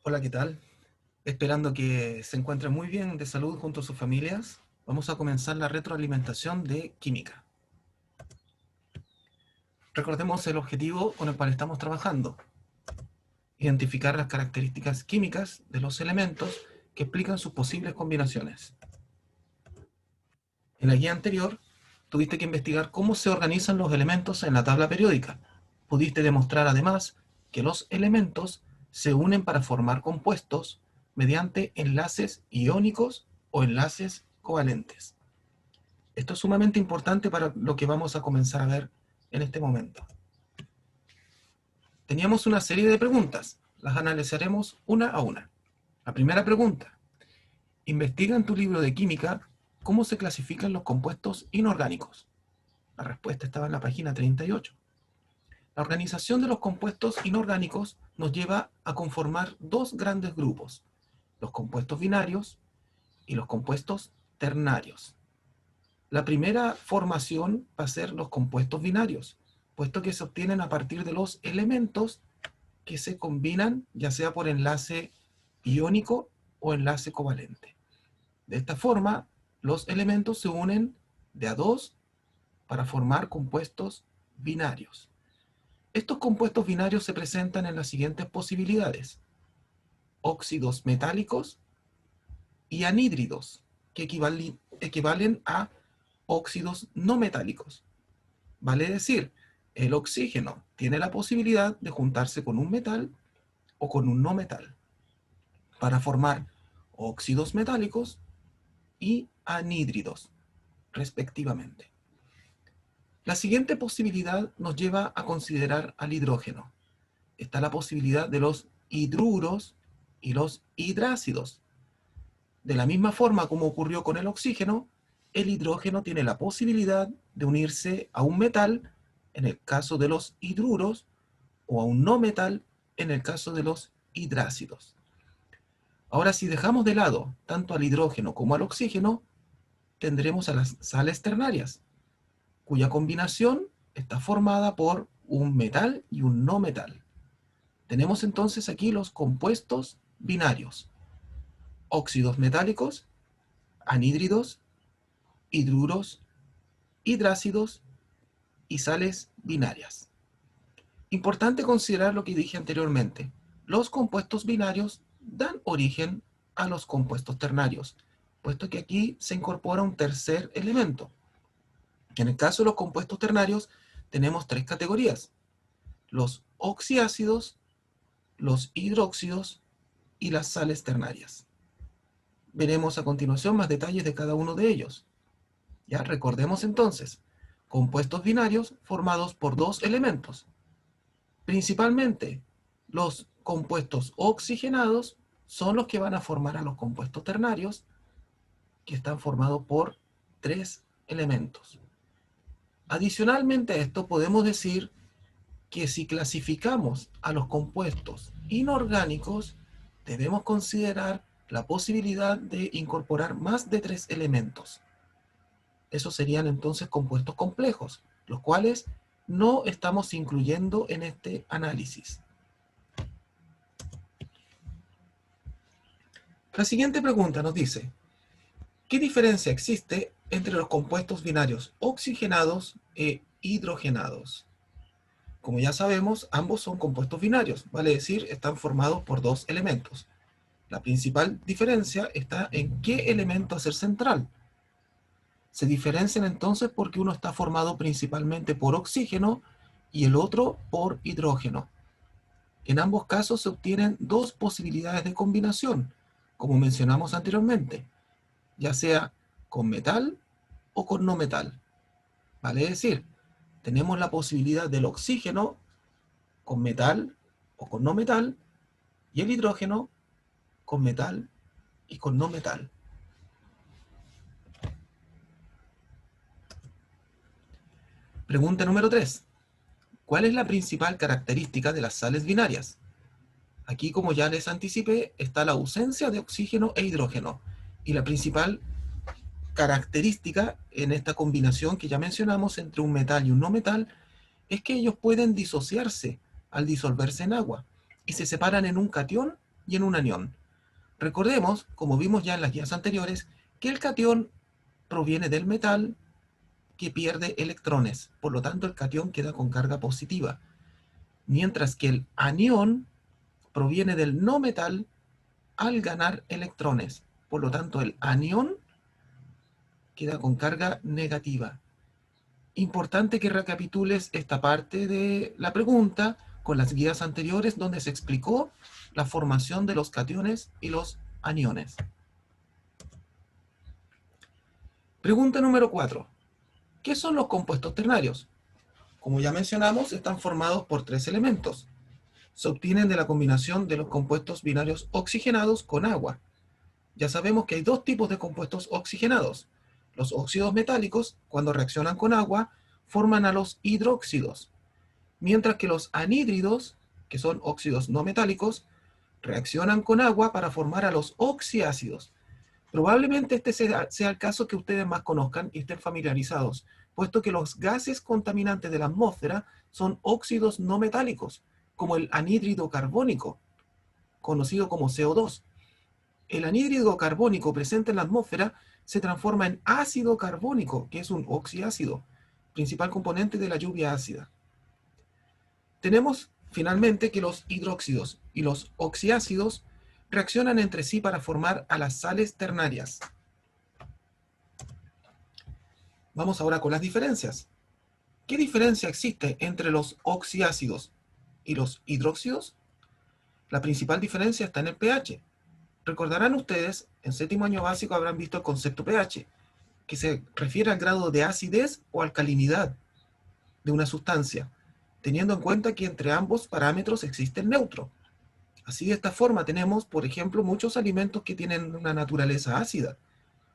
Hola, ¿qué tal? Esperando que se encuentren muy bien de salud junto a sus familias, vamos a comenzar la retroalimentación de química. Recordemos el objetivo con el cual estamos trabajando: identificar las características químicas de los elementos que explican sus posibles combinaciones. En la guía anterior, tuviste que investigar cómo se organizan los elementos en la tabla periódica. Pudiste demostrar además que los elementos se unen para formar compuestos mediante enlaces iónicos o enlaces covalentes. Esto es sumamente importante para lo que vamos a comenzar a ver en este momento. Teníamos una serie de preguntas, las analizaremos una a una. La primera pregunta: investiga en tu libro de química cómo se clasifican los compuestos inorgánicos. La respuesta estaba en la página 38. La organización de los compuestos inorgánicos nos lleva a conformar dos grandes grupos: los compuestos binarios y los compuestos ternarios. La primera formación va a ser los compuestos binarios, puesto que se obtienen a partir de los elementos que se combinan, ya sea por enlace iónico o enlace covalente. De esta forma, los elementos se unen de a dos para formar compuestos binarios. Estos compuestos binarios se presentan en las siguientes posibilidades: óxidos metálicos y anhídridos, que equivalen a óxidos no metálicos. Vale decir, el oxígeno tiene la posibilidad de juntarse con un metal o con un no metal para formar óxidos metálicos y anhídridos, respectivamente. La siguiente posibilidad nos lleva a considerar al hidrógeno. Está la posibilidad de los hidruros y los hidrácidos. De la misma forma como ocurrió con el oxígeno, el hidrógeno tiene la posibilidad de unirse a un metal en el caso de los hidruros o a un no metal en el caso de los hidrácidos. Ahora, si dejamos de lado tanto al hidrógeno como al oxígeno, tendremos a las sales ternarias, cuya combinación está formada por un metal y un no metal. Tenemos entonces aquí los compuestos binarios: óxidos metálicos, anhídridos, hidruros, hidrácidos y sales binarias. Importante considerar lo que dije anteriormente: los compuestos binarios dan origen a los compuestos ternarios, puesto que aquí se incorpora un tercer elemento. En el caso de los compuestos ternarios tenemos tres categorías: los oxiácidos, los hidróxidos y las sales ternarias. Veremos a continuación más detalles de cada uno de ellos. Ya recordemos entonces: compuestos binarios formados por dos elementos. Principalmente, los compuestos oxigenados son los que van a formar a los compuestos ternarios, que están formados por tres elementos. Adicionalmente a esto, podemos decir que si clasificamos a los compuestos inorgánicos, debemos considerar la posibilidad de incorporar más de tres elementos. Esos serían entonces compuestos complejos, los cuales no estamos incluyendo en este análisis. La siguiente pregunta nos dice: ¿qué diferencia existe entre los compuestos binarios oxigenados e hidrogenados? Como ya sabemos, ambos son compuestos binarios, vale decir, están formados por dos elementos. La principal diferencia está en qué elemento hacer central. Se diferencian entonces porque uno está formado principalmente por oxígeno y el otro por hidrógeno. En ambos casos se obtienen dos posibilidades de combinación, como mencionamos anteriormente, ya sea con metal o con no metal. Vale decir, tenemos la posibilidad del oxígeno con metal o con no metal, y el hidrógeno con metal y con no metal. Pregunta número 3. ¿Cuál es la principal característica de las sales binarias? Aquí, como ya les anticipé, está la ausencia de oxígeno e hidrógeno, y la principal característica en esta combinación que ya mencionamos entre un metal y un no metal es que ellos pueden disociarse al disolverse en agua y se separan en un catión y en un anión. Recordemos, como vimos ya en las guías anteriores, que el catión proviene del metal que pierde electrones, por lo tanto el catión queda con carga positiva, mientras que el anión proviene del no metal al ganar electrones, por lo tanto el anión queda con carga negativa. Importante que recapitules esta parte de la pregunta con las guías anteriores donde se explicó la formación de los cationes y los aniones. Pregunta número 4. ¿Qué son los compuestos ternarios? Como ya mencionamos, están formados por 3 elementos. Se obtienen de la combinación de los compuestos binarios oxigenados con agua. Ya sabemos que hay 2 tipos de compuestos oxigenados. Los óxidos metálicos, cuando reaccionan con agua, forman a los hidróxidos, mientras que los anhídridos, que son óxidos no metálicos, reaccionan con agua para formar a los oxiácidos. Probablemente este sea el caso que ustedes más conozcan y estén familiarizados, puesto que los gases contaminantes de la atmósfera son óxidos no metálicos, como el anhídrido carbónico, conocido como CO2. El anhídrido carbónico presente en la atmósfera se transforma en ácido carbónico, que es un oxiácido, principal componente de la lluvia ácida. Tenemos finalmente que los hidróxidos y los oxiácidos reaccionan entre sí para formar a las sales ternarias. Vamos ahora con las diferencias. ¿Qué diferencia existe entre los oxiácidos y los hidróxidos? La principal diferencia está en el pH. Recordarán ustedes, en séptimo año básico habrán visto el concepto pH, que se refiere al grado de acidez o alcalinidad de una sustancia, teniendo en cuenta que entre ambos parámetros existe el neutro. Así de esta forma tenemos, por ejemplo, muchos alimentos que tienen una naturaleza ácida,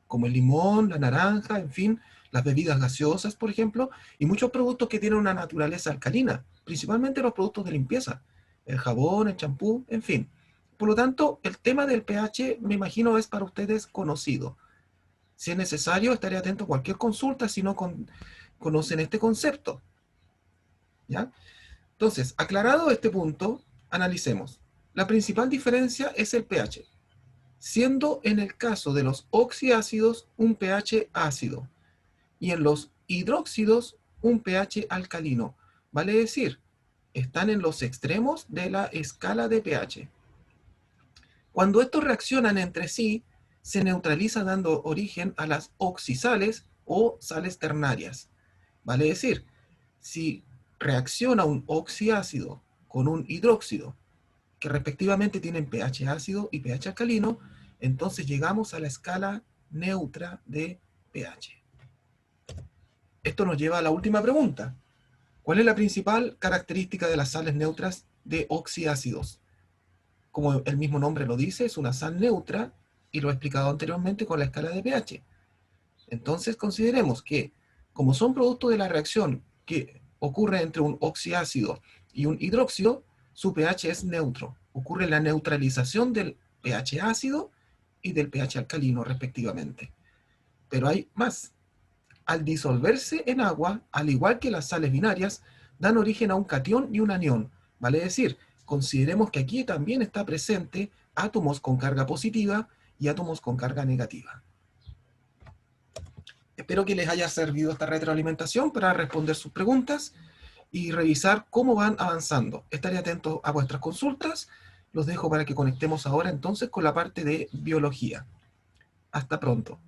como el limón, la naranja, en fin, las bebidas gaseosas, por ejemplo, y muchos productos que tienen una naturaleza alcalina, principalmente los productos de limpieza, el jabón, el champú, en fin. Por lo tanto, el tema del pH, me imagino, es para ustedes conocido. Si es necesario, estaré atento a cualquier consulta si no conocen este concepto. ¿Ya? Entonces, aclarado este punto, analicemos. La principal diferencia es el pH, siendo en el caso de los oxiácidos un pH ácido y en los hidróxidos un pH alcalino. Vale decir, están en los extremos de la escala de pH. Cuando estos reaccionan entre sí, se neutraliza dando origen a las oxisales o sales ternarias. Vale decir, si reacciona un oxiácido con un hidróxido, que respectivamente tienen pH ácido y pH alcalino, entonces llegamos a la escala neutra de pH. Esto nos lleva a la última pregunta. ¿Cuál es la principal característica de las sales neutras de oxiácidos? Como el mismo nombre lo dice, es una sal neutra y lo he explicado anteriormente con la escala de pH. Entonces consideremos que, como son productos de la reacción que ocurre entre un oxiácido y un hidróxido, su pH es neutro. Ocurre la neutralización del pH ácido y del pH alcalino, respectivamente. Pero hay más. Al disolverse en agua, al igual que las sales binarias, dan origen a un catión y un anión. Vale decir, consideremos que aquí también está presente átomos con carga positiva y átomos con carga negativa. Espero que les haya servido esta retroalimentación para responder sus preguntas y revisar cómo van avanzando. Estaré atento a vuestras consultas. Los dejo para que conectemos ahora entonces con la parte de biología. Hasta pronto.